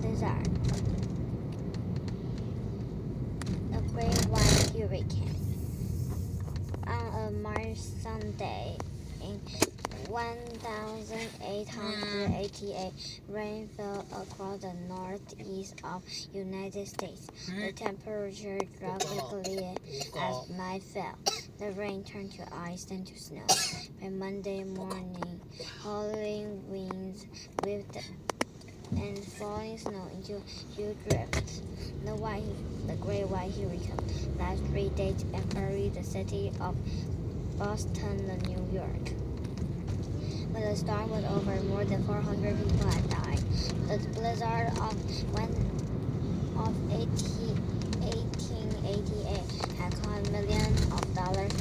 blizzard. A great white hurricane. On a March Sunday in 1888, rain fell across the northeast of United States. The temperature dropped quickly as night fell. The rain turned to ice, then to snow. By Monday morning, howling winds whipped and falling snow into huge drifts. The Great White Hurricane lasted 3 days and buried the city of Boston and New York. When the storm was over, more than 400 people had died. The blizzard of 1888 had cost millions of dollars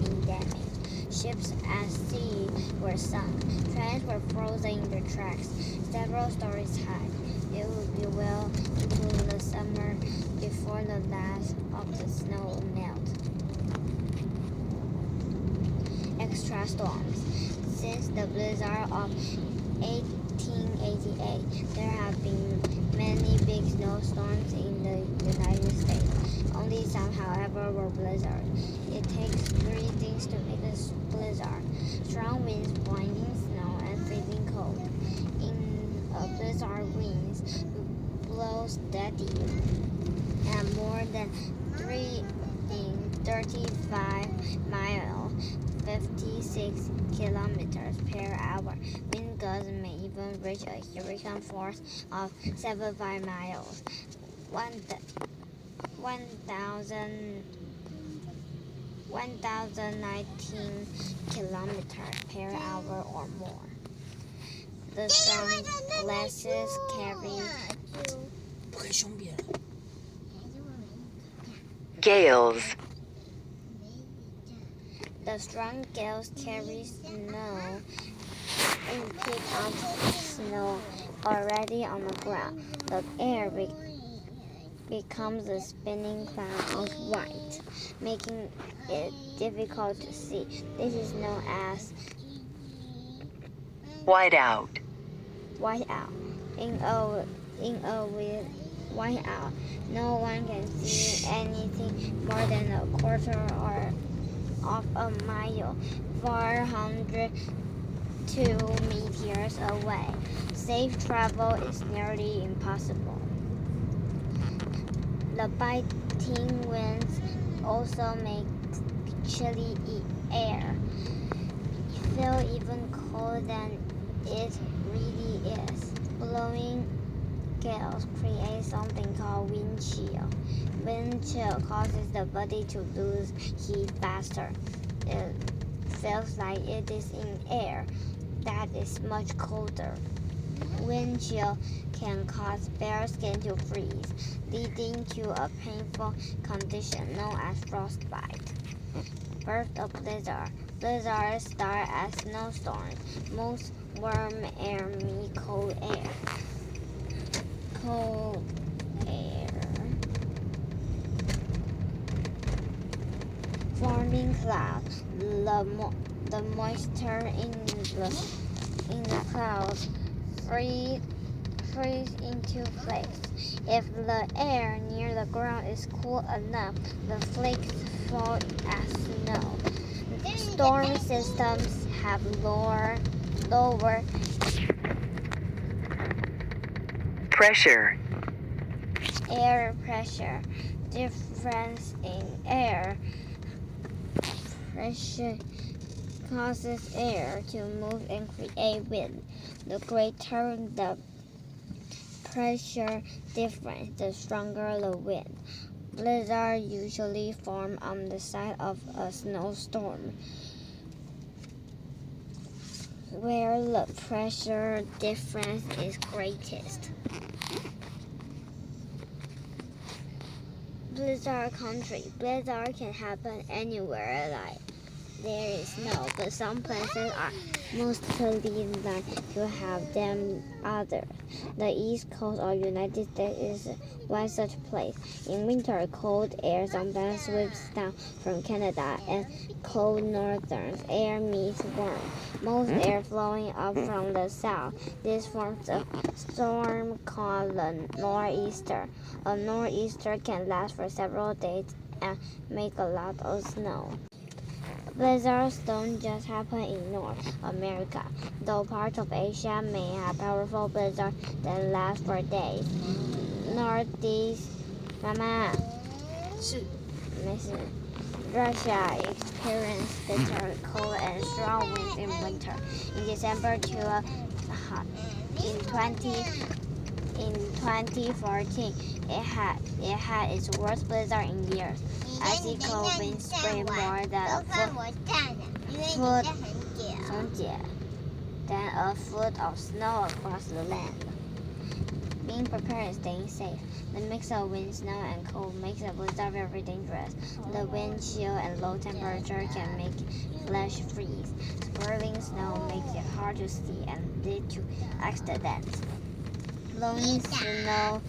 in damage. Ships at sea were sunk. Trains were frozen in their tracks. Several stories had it would be well into the summer before the last of the snow melt. Extra storms. Since the blizzard of 1888, there have been many big snowstorms in the United States. Only some, however, were blizzards. It takes 3 things to make a blizzard: strong winds, blinding snow, and freezing cold. In a blizzard, winds blow steady at more than 35 miles, 56 kilometers per hour. Wind gusts may even reach a hurricane force of 75 miles, 1,019 kilometers per hour or more. The sunglasses carry Gales. The strong gales carry snow and pick up snow already on the ground. The air becomes a spinning cloud of white, making it difficult to see. This is known as Whiteout. whiteout. In a whiteout, no one can see anything more than a quarter or of a mile, 402 meters away. Safe travel is nearly impossible. The biting winds also make chilly air feel even colder than it really is. Blowing gales create something called wind chill. Wind chill causes the body to lose heat faster. It feels like it is in air that is much colder. Wind chill can cause bare skin to freeze, leading to a painful condition known as frostbite. Birth of blizzard. Blizzards start as snowstorms. Most warm air meet cold air. Forming clouds. The moisture in the clouds freeze into flakes. If the air near the ground is cool enough, the flakes fall as snow. Storm systems have lower Pressure. air pressure. Difference in air pressure causes air to move and create wind. The greater the pressure difference, the stronger the wind. Blizzards usually form on the side of a snowstorm, where the pressure difference is greatest. Blizzard country. Blizzard can happen anywhere, like there is snow, but some places are mostly known to have them others. The east coast of the United States is one such place. In winter, cold air sometimes sweeps down from Canada, and cold northern air meets warm, most air flowing up from the south. This forms a storm called a nor'easter. A nor'easter can last for several days and make a lot of snow. Blizzards don't just happen in North America, though parts of Asia may have powerful blizzards that last for days. Northeast, 妈妈，没事。Russia experienced bitter cold and strong winds in winter. In December in 2014, it had its worst blizzard in years. Icy cold winds spread more than a foot of snow across the land. Being prepared and staying safe. The mix of wind, snow, and cold makes a blizzard very dangerous. The wind chill and low temperature can make flesh freeze. Swirling snow makes it hard to see and lead to accidents. Blowing snow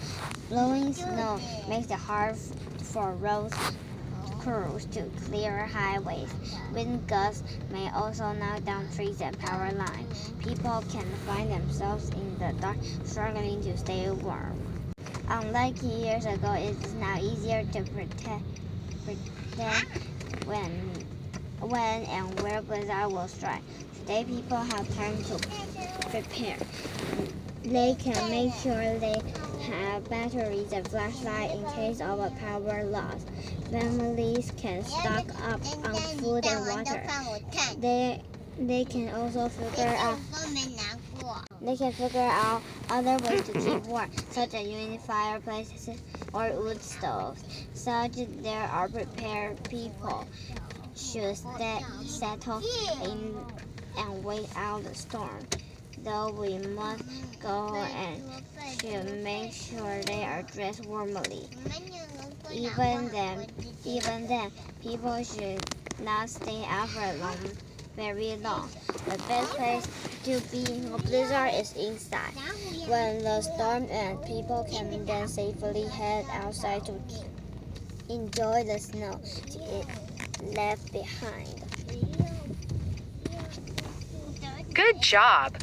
makes it hard for road crews to clear highways. Wind gusts may also knock down trees and power lines. People can find themselves in the dark, struggling to stay warm. Unlike years ago, it is now easier to predict when and where blizzard will strike. Today, people have time to prepare. They can make sure they have batteries and flashlights in case of a power loss. Families can stock up on food and water. They can also figure out other ways to keep warm, such as using fireplaces or wood stoves. Such there are prepared people should settle in and wait out the storm. Though we must go and should make sure they are dressed warmly. Even then, people should not stay out for very long. The best place to be in a blizzard is inside. When the storm ends, people can then safely head outside to enjoy the snow left behind. Good job.